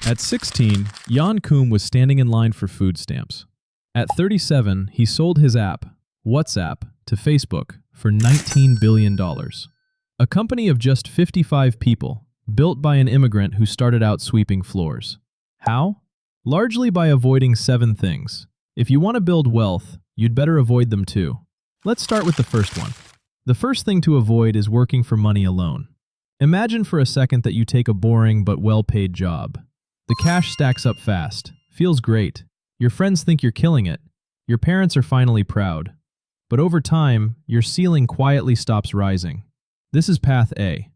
At 16, Jan Koum was standing in line for food stamps. At 37, he sold his app, WhatsApp, to Facebook for $19 billion. A company of just 55 people, built by an immigrant who started out sweeping floors. How? Largely by avoiding 7 things. If you want to build wealth, you'd better avoid them too. Let's start with the first one. The first thing to avoid is working for money alone. Imagine for a second that you take a boring but well-paid job. The cash stacks up fast, feels great. Your friends think you're killing it. Your parents are finally proud. But over time, your ceiling quietly stops rising. This is path A.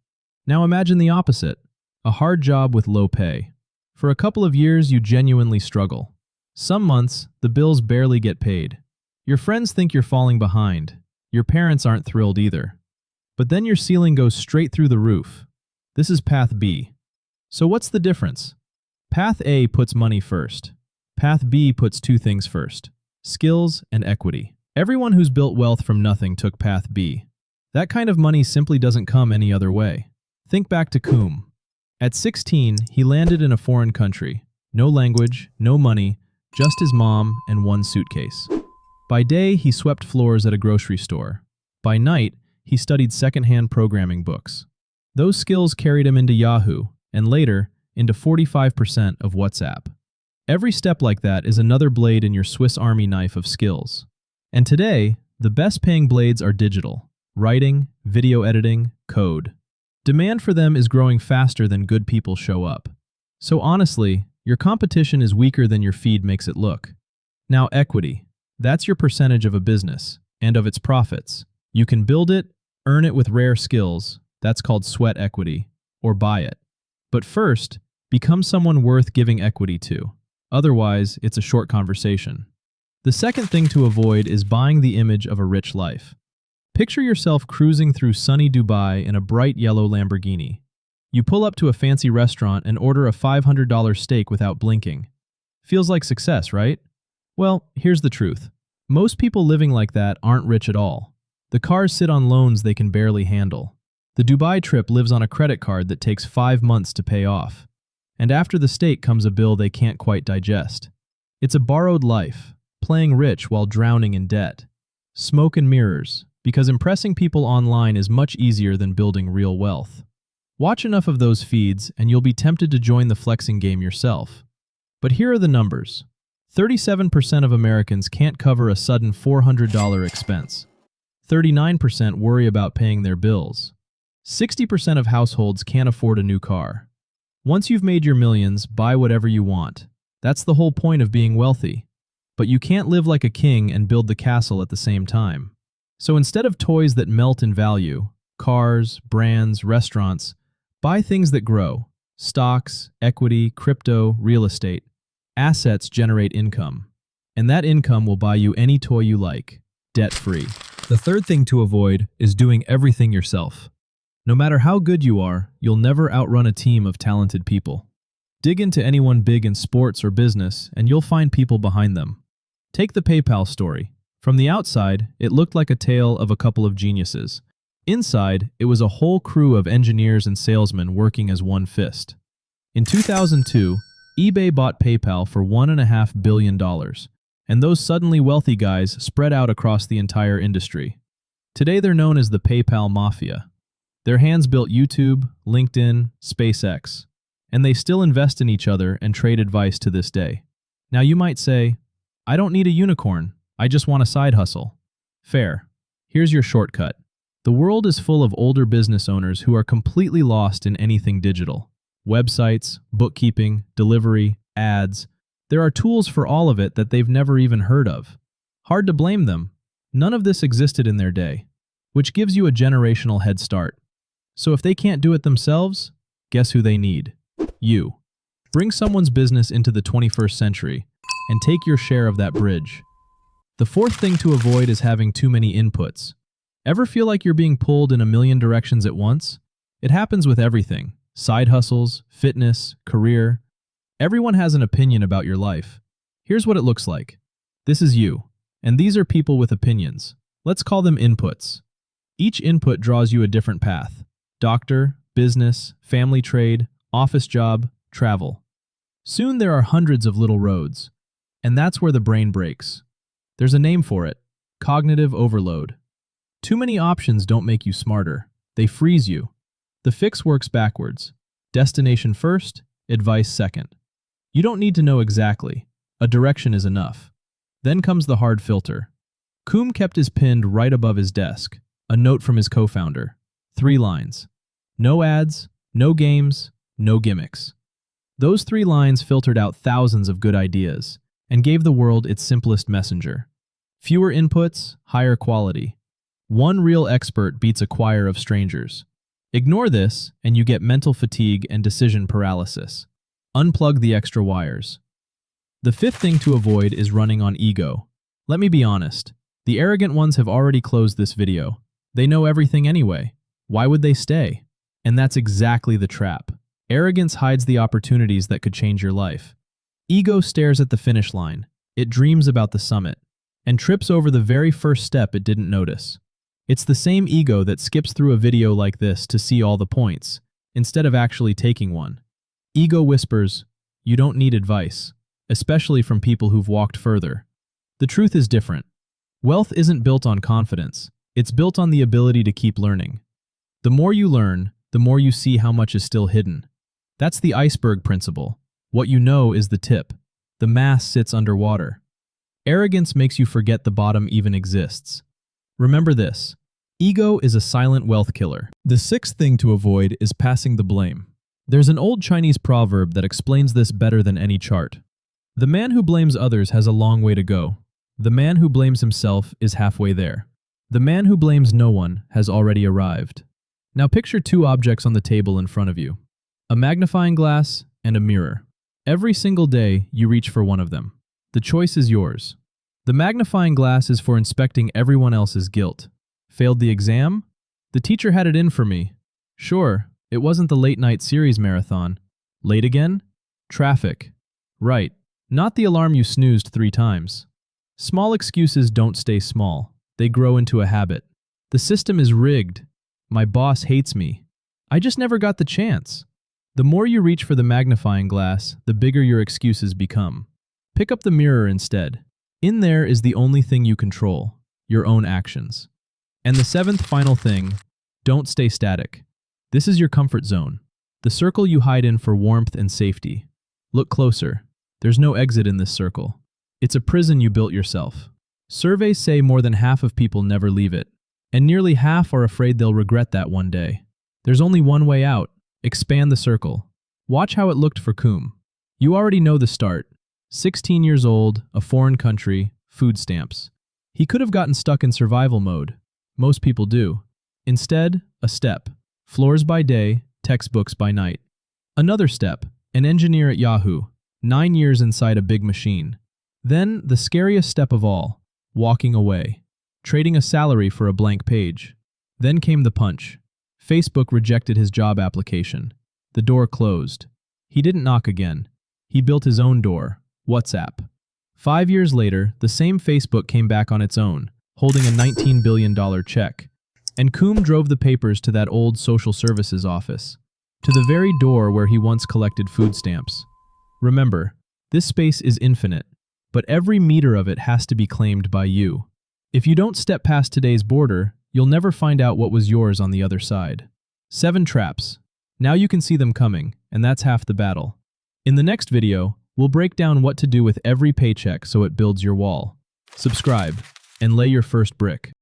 Now imagine the opposite, a hard job with low pay. For a couple of years, you genuinely struggle. Some months, the bills barely get paid. Your friends think you're falling behind. Your parents aren't thrilled either. But then your ceiling goes straight through the roof. This is path B. So what's the difference? Path A puts money first. Path B puts 2 things first: skills and equity. Everyone who's built wealth from nothing took path B. That kind of money simply doesn't come any other way. Think back to Koum. At 16, he landed in a foreign country. No language, no money, just his mom and 1 suitcase. By day, he swept floors at a grocery store. By night, he studied secondhand programming books. Those skills carried him into Yahoo, and later, into 45% of WhatsApp. Every step like that is another blade in your Swiss Army knife of skills. And today, the best paying blades are digital: writing, video editing, code. Demand for them is growing faster than good people show up. So honestly, your competition is weaker than your feed makes it look. Now equity. That's your percentage of a business, and of its profits. You can build it, earn it with rare skills, that's called sweat equity, or buy it. But first, become someone worth giving equity to. Otherwise, it's a short conversation. The second thing to avoid is buying the image of a rich life. Picture yourself cruising through sunny Dubai in a bright yellow Lamborghini. You pull up to a fancy restaurant and order a $500 steak without blinking. Feels like success, right? Well, here's the truth. Most people living like that aren't rich at all. The cars sit on loans they can barely handle. The Dubai trip lives on a credit card that takes 5 months to pay off. And after the steak comes a bill they can't quite digest. It's a borrowed life, playing rich while drowning in debt. Smoke and mirrors, because impressing people online is much easier than building real wealth. Watch enough of those feeds and you'll be tempted to join the flexing game yourself. But here are the numbers. 37% of Americans can't cover a sudden $400 expense. 39% worry about paying their bills. 60% of households can't afford a new car. Once you've made your millions, buy whatever you want. That's the whole point of being wealthy. But you can't live like a king and build the castle at the same time. So instead of toys that melt in value, cars, brands, restaurants, buy things that grow. Stocks, equity, crypto, real estate. Assets generate income. And that income will buy you any toy you like, debt-free. The third thing to avoid is doing everything yourself. No matter how good you are, you'll never outrun a team of talented people. Dig into anyone big in sports or business, and you'll find people behind them. Take the PayPal story. From the outside, it looked like a tale of a couple of geniuses. Inside, it was a whole crew of engineers and salesmen working as one fist. In 2002, eBay bought PayPal for $1.5 billion, and those suddenly wealthy guys spread out across the entire industry. Today they're known as the PayPal Mafia. Their hands built YouTube, LinkedIn, SpaceX, and they still invest in each other and trade advice to this day. Now you might say, I don't need a unicorn, I just want a side hustle. Fair. Here's your shortcut. The world is full of older business owners who are completely lost in anything digital. Websites, bookkeeping, delivery, ads. There are tools for all of it that they've never even heard of. Hard to blame them. None of this existed in their day, which gives you a generational head start. So if they can't do it themselves, guess who they need? You. Bring someone's business into the 21st century and take your share of that bridge. The fourth thing to avoid is having too many inputs. Ever feel like you're being pulled in a million directions at once? It happens with everything. Side hustles, fitness, career. Everyone has an opinion about your life. Here's what it looks like. This is you, and these are people with opinions. Let's call them inputs. Each input draws you a different path. Doctor, business, family trade, office job, travel. Soon there are hundreds of little roads. And that's where the brain breaks. There's a name for it: cognitive overload. Too many options don't make you smarter. They freeze you. The fix works backwards. Destination first, advice second. You don't need to know exactly. A direction is enough. Then comes the hard filter. Coombe kept his pinned right above his desk. A note from his co-founder. 3 lines. No ads, no games, no gimmicks. Those 3 lines filtered out thousands of good ideas and gave the world its simplest messenger. Fewer inputs, higher quality. One real expert beats a choir of strangers. Ignore this, and you get mental fatigue and decision paralysis. Unplug the extra wires. The 5th thing to avoid is running on ego. Let me be honest. The arrogant ones have already closed this video. They know everything anyway. Why would they stay? And that's exactly the trap. Arrogance hides the opportunities that could change your life. Ego stares at the finish line. It dreams about the summit and trips over the very first step it didn't notice. It's the same ego that skips through a video like this to see all the points, instead of actually taking one. Ego whispers, "You don't need advice," especially from people who've walked further. The truth is different. Wealth isn't built on confidence. It's built on the ability to keep learning. The more you learn, the more you see how much is still hidden. That's the iceberg principle. What you know is the tip. The mass sits underwater. Arrogance makes you forget the bottom even exists. Remember this. Ego is a silent wealth killer. The 6th thing to avoid is passing the blame. There's an old Chinese proverb that explains this better than any chart. The man who blames others has a long way to go. The man who blames himself is halfway there. The man who blames no one has already arrived. Now picture 2 objects on the table in front of you. A magnifying glass and a mirror. Every single day, you reach for one of them. The choice is yours. The magnifying glass is for inspecting everyone else's guilt. Failed the exam? The teacher had it in for me. Sure, it wasn't the late-night series marathon. Late again? Traffic. Right, not the alarm you snoozed 3 times. Small excuses don't stay small. They grow into a habit. The system is rigged. My boss hates me. I just never got the chance. The more you reach for the magnifying glass, the bigger your excuses become. Pick up the mirror instead. In there is the only thing you control, your own actions. And the 7th final thing, don't stay static. This is your comfort zone, the circle you hide in for warmth and safety. Look closer. There's no exit in this circle. It's a prison you built yourself. Surveys say more than half of people never leave it, and nearly half are afraid they'll regret that one day. There's only one way out. Expand the circle. Watch how it looked for Coombe. You already know the start. 16 years old, a foreign country, food stamps. He could have gotten stuck in survival mode. Most people do. Instead, a step. Floors by day, textbooks by night. Another step, an engineer at Yahoo. 9 years inside a big machine. Then, the scariest step of all, walking away. Trading a salary for a blank page. Then came the punch. Facebook rejected his job application. The door closed. He didn't knock again. He built his own door, WhatsApp. 5 years later, the same Facebook came back on its own, holding a $19 billion check. And Coombe drove the papers to that old social services office, to the very door where he once collected food stamps. Remember, this space is infinite, but every meter of it has to be claimed by you. If you don't step past today's border, you'll never find out what was yours on the other side. 7 traps. Now you can see them coming, and that's half the battle. In the next video, we'll break down what to do with every paycheck so it builds your wall. Subscribe, and lay your first brick.